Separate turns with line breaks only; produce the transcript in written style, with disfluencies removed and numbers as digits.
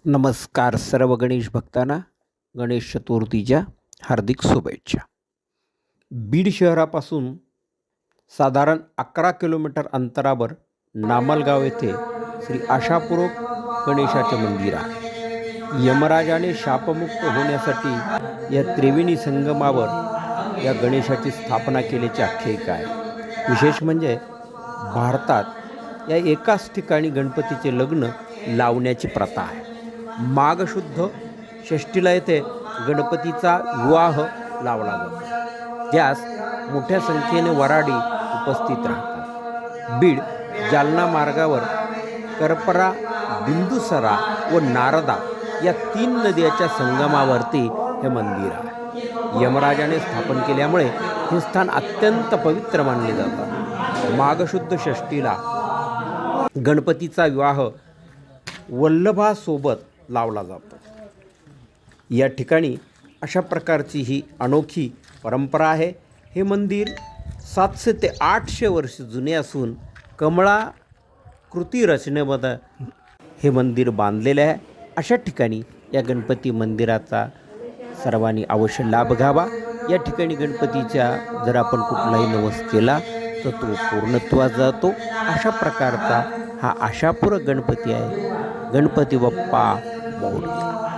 नमस्कार सर्व गणेश भक्तांना गणेश चतुर्थीच्या हार्दिक शुभेच्छा. बीड शहरापासून साधारण 11 किलोमीटर अंतरावर नामलगाव येथे श्री आशापूरक गणेशाचे मंदिर आहे. यमराजाने शापमुक्त होण्यासाठी या त्रिवेणी संगमावर या गणेशाची स्थापना केल्याची आख्यायिका आहे. विशेष म्हणजे भारतात या एकाच ठिकाणी गणपतीचे लग्न लावण्याची प्रथा आहे. माघ शुद्ध षष्टीला येथे गणपतीचा विवाह लावला जातो, ज्यास मोठ्या संख्येने वऱ्हाडी उपस्थित राहतात. बीड जालना मार्गावर करपरा, बिंदुसरा व नारदा या 3 नद्यांच्या संगमावरती हे मंदिर आहे. यमराजाने स्थापन केल्यामुळे हे स्थान अत्यंत पवित्र मानले जातात. माघ शुद्ध षष्टीला गणपतीचा विवाह वल्लभासोबत लावला जातो. या ठिकाणी अशा प्रकारची ही अनोखी परंपरा आहे. हे मंदिर 700 ते 800 वर्ष जुने असून कमळाकृती रचनेमध्ये हे मंदिर बांधलेले आहे. अशा ठिकाणी या गणपती मंदिराचा सर्वांनी अवश्य लाभ घ्यावा. या ठिकाणी गणपतीच्या जर आपण कुठलाही नवस केला तर तो पूर्णत्वास जातो. अशा प्रकारचा हा आशापूरक गणपती आहे. गणपती बाप्पा मोरया.